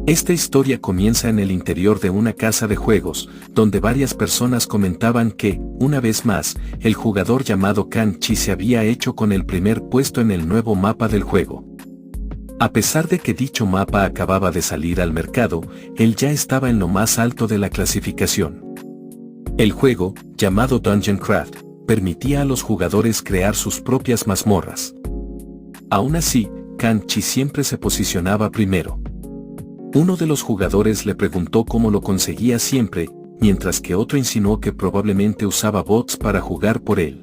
Esta historia comienza en el interior de una casa de juegos, donde varias personas comentaban que, una vez más, el jugador llamado Kan-Chi se había hecho con el primer puesto en el nuevo mapa del juego. A pesar de que dicho mapa acababa de salir al mercado, él ya estaba en lo más alto de la clasificación. El juego, llamado Dungeon Craft, permitía a los jugadores crear sus propias mazmorras. Aún así, Kan-Chi siempre se posicionaba primero. Uno de los jugadores le preguntó cómo lo conseguía siempre, mientras que otro insinuó que probablemente usaba bots para jugar por él.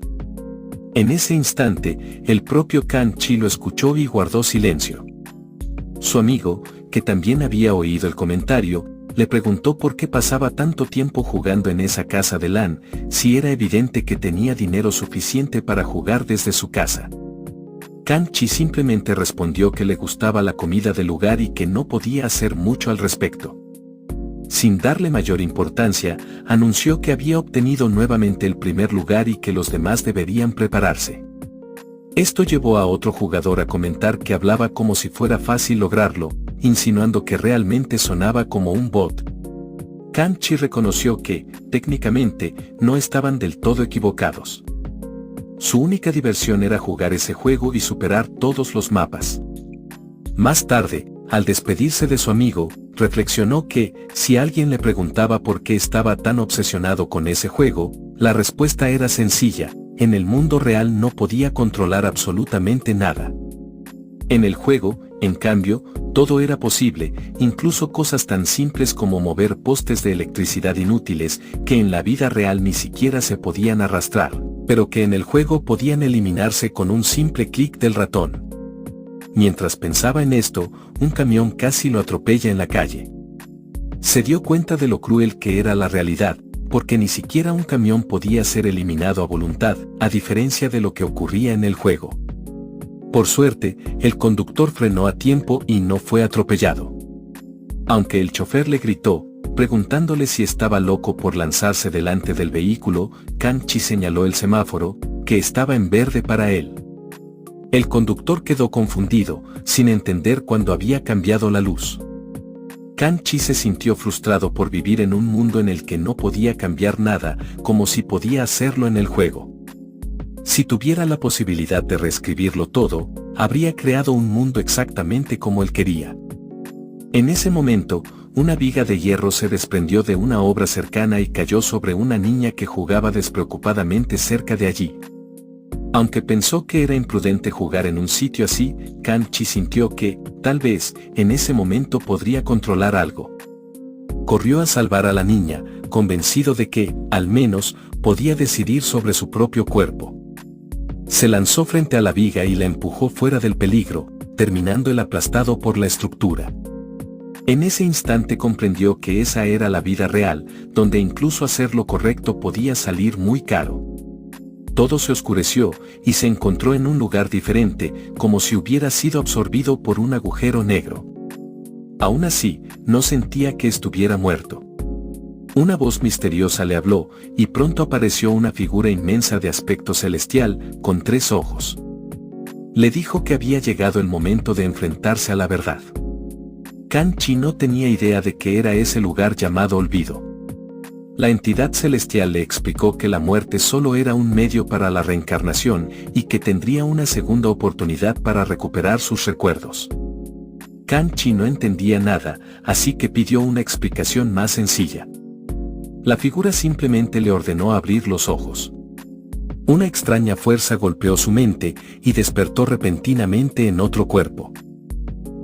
En ese instante, el propio Kan-Chi lo escuchó y guardó silencio. Su amigo, que también había oído el comentario, le preguntó por qué pasaba tanto tiempo jugando en esa casa de LAN, si era evidente que tenía dinero suficiente para jugar desde su casa. Kan-Chi simplemente respondió que le gustaba la comida del lugar y que no podía hacer mucho al respecto. Sin darle mayor importancia, anunció que había obtenido nuevamente el primer lugar y que los demás deberían prepararse. Esto llevó a otro jugador a comentar que hablaba como si fuera fácil lograrlo, insinuando que realmente sonaba como un bot. Kan-Chi reconoció que, técnicamente, no estaban del todo equivocados. Su única diversión era jugar ese juego y superar todos los mapas. Más tarde, al despedirse de su amigo, reflexionó que, si alguien le preguntaba por qué estaba tan obsesionado con ese juego, la respuesta era sencilla: en el mundo real no podía controlar absolutamente nada. En el juego, en cambio, todo era posible, incluso cosas tan simples como mover postes de electricidad inútiles, que en la vida real ni siquiera se podían arrastrar, pero que en el juego podían eliminarse con un simple clic del ratón. Mientras pensaba en esto, un camión casi lo atropella en la calle. Se dio cuenta de lo cruel que era la realidad, porque ni siquiera un camión podía ser eliminado a voluntad, a diferencia de lo que ocurría en el juego. Por suerte, el conductor frenó a tiempo y no fue atropellado. Aunque el chofer le gritó, preguntándole si estaba loco por lanzarse delante del vehículo, Kan-Chi señaló el semáforo, que estaba en verde para él. El conductor quedó confundido, sin entender cuándo había cambiado la luz. Kan-Chi se sintió frustrado por vivir en un mundo en el que no podía cambiar nada, como si podía hacerlo en el juego. Si tuviera la posibilidad de reescribirlo todo, habría creado un mundo exactamente como él quería. En ese momento, una viga de hierro se desprendió de una obra cercana y cayó sobre una niña que jugaba despreocupadamente cerca de allí. Aunque pensó que era imprudente jugar en un sitio así, Kan-Chi sintió que, tal vez, en ese momento podría controlar algo. Corrió a salvar a la niña, convencido de que, al menos, podía decidir sobre su propio cuerpo. Se lanzó frente a la viga y la empujó fuera del peligro, terminando el aplastado por la estructura. En ese instante comprendió que esa era la vida real, donde incluso hacer lo correcto podía salir muy caro. Todo se oscureció, y se encontró en un lugar diferente, como si hubiera sido absorbido por un agujero negro. Aún así, no sentía que estuviera muerto. Una voz misteriosa le habló, y pronto apareció una figura inmensa de aspecto celestial, con 3 ojos. Le dijo que había llegado el momento de enfrentarse a la verdad. Kan-Chi no tenía idea de que era ese lugar llamado olvido. La entidad celestial le explicó que la muerte solo era un medio para la reencarnación y que tendría una segunda oportunidad para recuperar sus recuerdos. Kan-Chi no entendía nada, así que pidió una explicación más sencilla. La figura simplemente le ordenó abrir los ojos. Una extraña fuerza golpeó su mente y despertó repentinamente en otro cuerpo.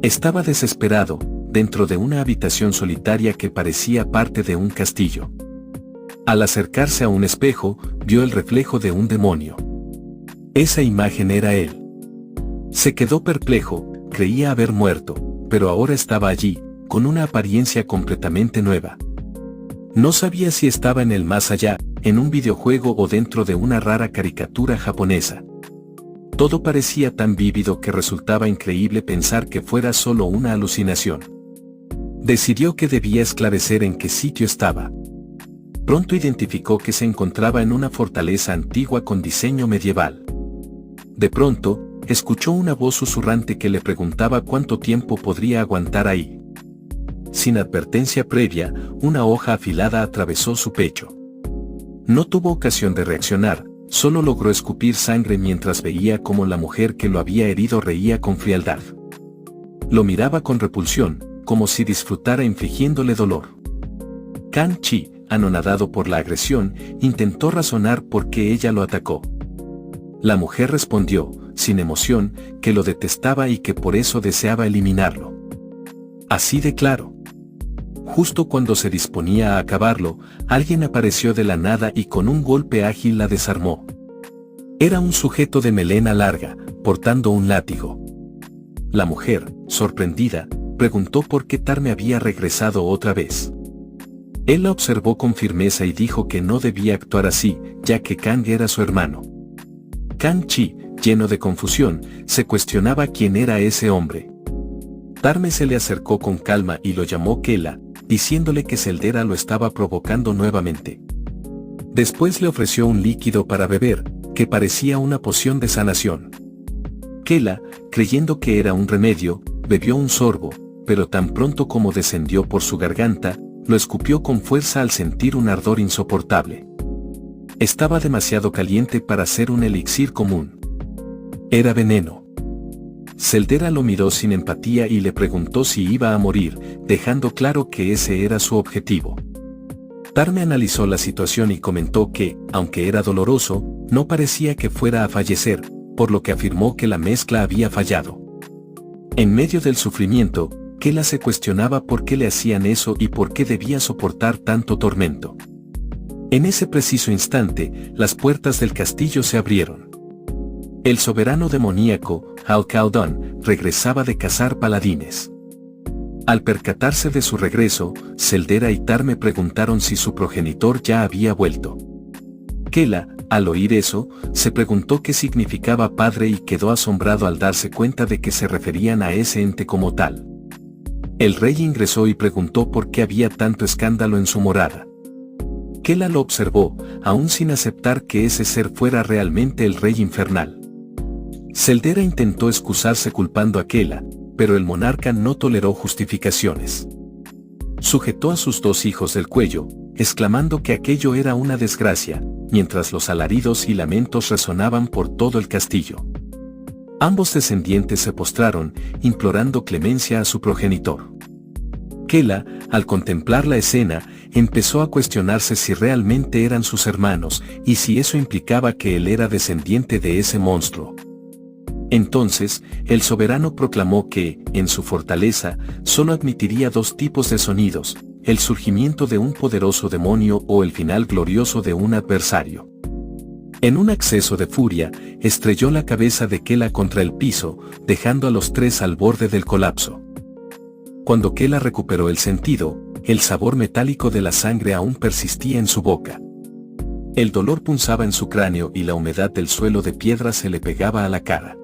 Estaba desesperado, dentro de una habitación solitaria que parecía parte de un castillo. Al acercarse a un espejo, vio el reflejo de un demonio. Esa imagen era él. Se quedó perplejo, creía haber muerto, pero ahora estaba allí, con una apariencia completamente nueva. No sabía si estaba en el más allá, en un videojuego o dentro de una rara caricatura japonesa. Todo parecía tan vívido que resultaba increíble pensar que fuera solo una alucinación. Decidió que debía esclarecer en qué sitio estaba. Pronto identificó que se encontraba en una fortaleza antigua con diseño medieval. De pronto, escuchó una voz susurrante que le preguntaba cuánto tiempo podría aguantar ahí. sin advertencia previa, una hoja afilada atravesó su pecho. No tuvo ocasión de reaccionar, solo logró escupir sangre mientras veía cómo la mujer que lo había herido reía con frialdad. Lo miraba con repulsión, como si disfrutara infligiéndole dolor. Kan Chi, anonadado por la agresión, intentó razonar por qué ella lo atacó. La mujer respondió, sin emoción, que lo detestaba y que por eso deseaba eliminarlo. Así de claro. Justo cuando se disponía a acabarlo, alguien apareció de la nada y con un golpe ágil la desarmó. Era un sujeto de melena larga, portando un látigo. La mujer, sorprendida, preguntó por qué Tarme había regresado otra vez. Él la observó con firmeza y dijo que no debía actuar así, ya que Kang era su hermano. Kan Chi, lleno de confusión, se cuestionaba quién era ese hombre. Tarme se le acercó con calma y lo llamó Kela, diciéndole que Celdera lo estaba provocando nuevamente. Después le ofreció un líquido para beber, que parecía una poción de sanación. Kela, creyendo que era un remedio, bebió un sorbo, pero tan pronto como descendió por su garganta, lo escupió con fuerza al sentir un ardor insoportable. Estaba demasiado caliente para ser un elixir común. Era veneno. Celdera lo miró sin empatía y le preguntó si iba a morir, dejando claro que ese era su objetivo. Tarme analizó la situación y comentó que, aunque era doloroso, no parecía que fuera a fallecer, por lo que afirmó que la mezcla había fallado. En medio del sufrimiento, Kela se cuestionaba por qué le hacían eso y por qué debía soportar tanto tormento. En ese preciso instante, las puertas del castillo se abrieron. El soberano demoníaco, Hao Caodong, regresaba de cazar paladines. Al percatarse de su regreso, Celdera y Tarme preguntaron si su progenitor ya había vuelto. Kela, al oír eso, se preguntó qué significaba padre y quedó asombrado al darse cuenta de que se referían a ese ente como tal. El rey ingresó y preguntó por qué había tanto escándalo en su morada. Kela lo observó, aún sin aceptar que ese ser fuera realmente el rey infernal. Celdera intentó excusarse culpando a Kela, pero el monarca no toleró justificaciones. Sujetó a sus dos hijos del cuello, exclamando que aquello era una desgracia, mientras los alaridos y lamentos resonaban por todo el castillo. Ambos descendientes se postraron, implorando clemencia a su progenitor. Kela, al contemplar la escena, empezó a cuestionarse si realmente eran sus hermanos y si eso implicaba que él era descendiente de ese monstruo. Entonces, el soberano proclamó que, en su fortaleza, solo admitiría dos tipos de sonidos, el surgimiento de un poderoso demonio o el final glorioso de un adversario. En un acceso de furia, estrelló la cabeza de Kela contra el piso, dejando a los tres al borde del colapso. Cuando Kela recuperó el sentido, el sabor metálico de la sangre aún persistía en su boca. El dolor punzaba en su cráneo y la humedad del suelo de piedra se le pegaba a la cara.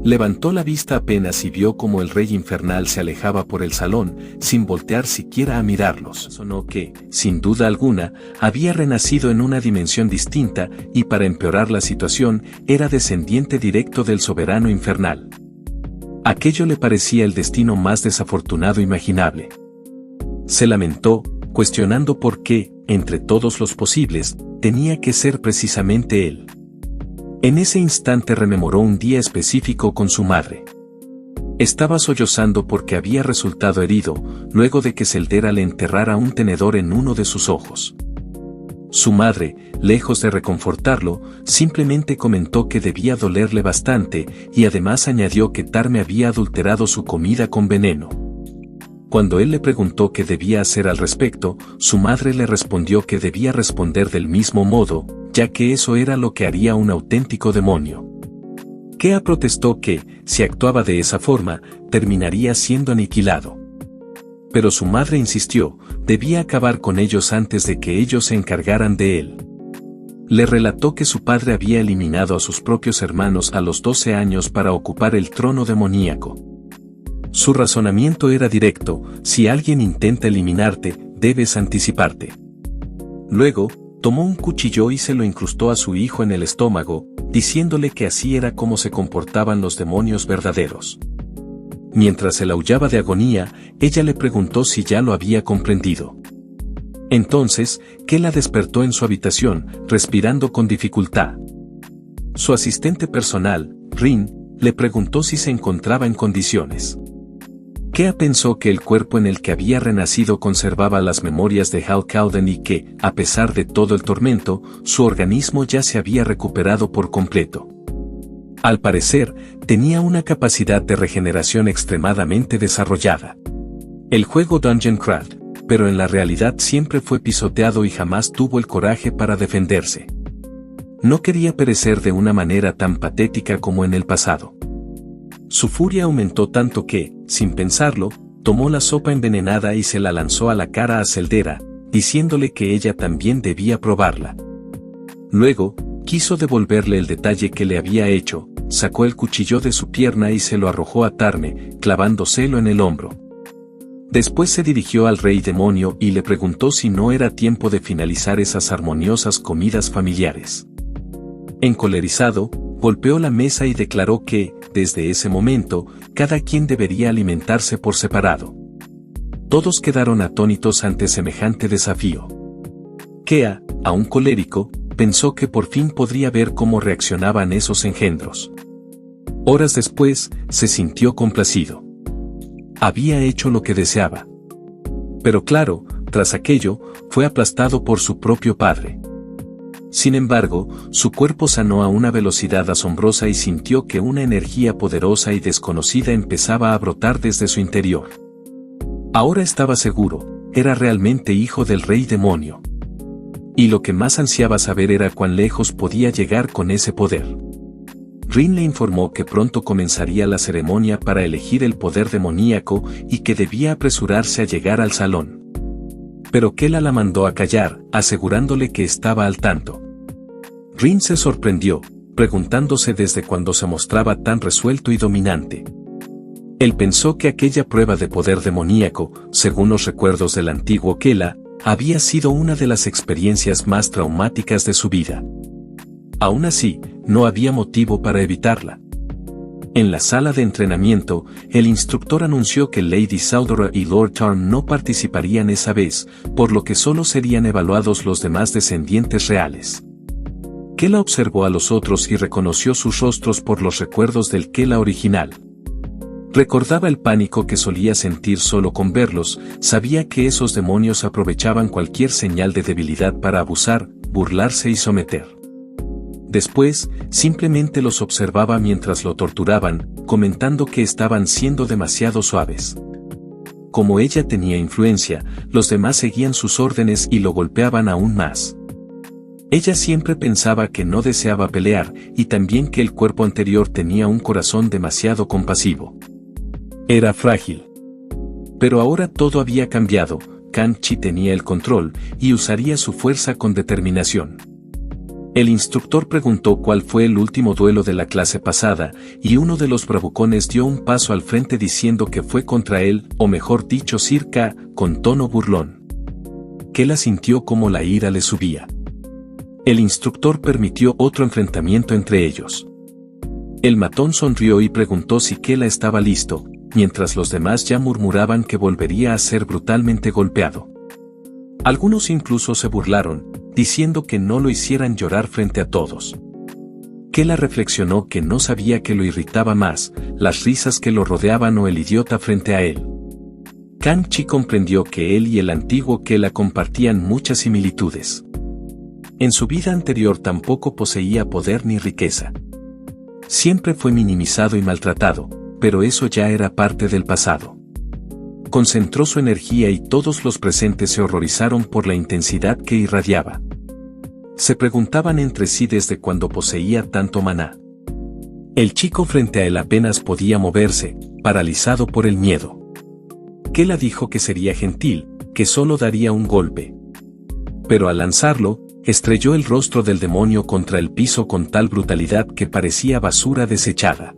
Levantó la vista apenas y vio como el rey infernal se alejaba por el salón, sin voltear siquiera a mirarlos. Sonó que, sin duda alguna, había renacido en una dimensión distinta y para empeorar la situación, era descendiente directo del soberano infernal. Aquello le parecía el destino más desafortunado imaginable. Se lamentó, cuestionando por qué, entre todos los posibles, tenía que ser precisamente él. En ese instante rememoró un día específico con su madre. Estaba sollozando porque había resultado herido, luego de que Celdera le enterrara un tenedor en uno de sus ojos. Su madre, lejos de reconfortarlo, simplemente comentó que debía dolerle bastante y además añadió que Tarme había adulterado su comida con veneno. Cuando él le preguntó qué debía hacer al respecto, su madre le respondió que debía responder del mismo modo, ya que eso era lo que haría un auténtico demonio. Kea protestó que, si actuaba de esa forma, terminaría siendo aniquilado. Pero su madre insistió, debía acabar con ellos antes de que ellos se encargaran de él. Le relató que su padre había eliminado a sus propios hermanos a los 12 años para ocupar el trono demoníaco. Su razonamiento era directo, si alguien intenta eliminarte, debes anticiparte. Luego, tomó un cuchillo y se lo incrustó a su hijo en el estómago, diciéndole que así era como se comportaban los demonios verdaderos. Mientras él aullaba de agonía, ella le preguntó si ya lo había comprendido. Entonces, Kela despertó en su habitación, respirando con dificultad. Su asistente personal, Rin, le preguntó si se encontraba en condiciones. Kea pensó que el cuerpo en el que había renacido conservaba las memorias de Hal Cowden y que, a pesar de todo el tormento, su organismo ya se había recuperado por completo. Al parecer, tenía una capacidad de regeneración extremadamente desarrollada. El juego Dungeon Craft, pero en la realidad siempre fue pisoteado y jamás tuvo el coraje para defenderse. No quería perecer de una manera tan patética como en el pasado. Su furia aumentó tanto que, sin pensarlo, tomó la sopa envenenada y se la lanzó a la cara a Celdera, diciéndole que ella también debía probarla. Luego, quiso devolverle el detalle que le había hecho, sacó el cuchillo de su pierna y se lo arrojó a Tarme, clavándoselo en el hombro. Después se dirigió al rey demonio y le preguntó si no era tiempo de finalizar esas armoniosas comidas familiares. Encolerizado, golpeó la mesa y declaró que, desde ese momento, cada quien debería alimentarse por separado. Todos quedaron atónitos ante semejante desafío. Kea, aún colérico, pensó que por fin podría ver cómo reaccionaban esos engendros. Horas después, se sintió complacido. Había hecho lo que deseaba. Pero claro, tras aquello, fue aplastado por su propio padre. Sin embargo, su cuerpo sanó a una velocidad asombrosa y sintió que una energía poderosa y desconocida empezaba a brotar desde su interior. Ahora estaba seguro, era realmente hijo del rey demonio. Y lo que más ansiaba saber era cuán lejos podía llegar con ese poder. Rin le informó que pronto comenzaría la ceremonia para elegir el poder demoníaco y que debía apresurarse a llegar al salón. Pero Kela la mandó a callar, asegurándole que estaba al tanto. Rin se sorprendió, preguntándose desde cuándo se mostraba tan resuelto y dominante. Él pensó que aquella prueba de poder demoníaco, según los recuerdos del antiguo Kela, había sido una de las experiencias más traumáticas de su vida. Aún así, no había motivo para evitarla. En la sala de entrenamiento, el instructor anunció que Lady Saudora y Lord Tarn no participarían esa vez, por lo que solo serían evaluados los demás descendientes reales. Kela observó a los otros y reconoció sus rostros por los recuerdos del Kela original. Recordaba el pánico que solía sentir solo con verlos, sabía que esos demonios aprovechaban cualquier señal de debilidad para abusar, burlarse y someter. Después, simplemente los observaba mientras lo torturaban, comentando que estaban siendo demasiado suaves. Como ella tenía influencia, los demás seguían sus órdenes y lo golpeaban aún más. Ella siempre pensaba que no deseaba pelear, y también que el cuerpo anterior tenía un corazón demasiado compasivo. Era frágil. Pero ahora todo había cambiado, Kan Chi tenía el control, y usaría su fuerza con determinación. El instructor preguntó cuál fue el último duelo de la clase pasada, y uno de los bravucones dio un paso al frente diciendo que fue contra él, o mejor dicho Sir Ka, con tono burlón. Kela sintió como la ira le subía. El instructor permitió otro enfrentamiento entre ellos. El matón sonrió y preguntó si Kela estaba listo, mientras los demás ya murmuraban que volvería a ser brutalmente golpeado. Algunos incluso se burlaron, diciendo que no lo hicieran llorar frente a todos. Kela reflexionó que no sabía qué lo irritaba más, las risas que lo rodeaban o el idiota frente a él. Kan Chi comprendió que él y el antiguo Kela compartían muchas similitudes. En su vida anterior tampoco poseía poder ni riqueza. Siempre fue minimizado y maltratado, pero eso ya era parte del pasado. Concentró su energía y todos los presentes se horrorizaron por la intensidad que irradiaba. Se preguntaban entre sí desde cuándo poseía tanto maná. El chico frente a él apenas podía moverse, paralizado por el miedo. Kela dijo que sería gentil, que solo daría un golpe. Pero al lanzarlo, estrelló el rostro del demonio contra el piso con tal brutalidad que parecía basura desechada.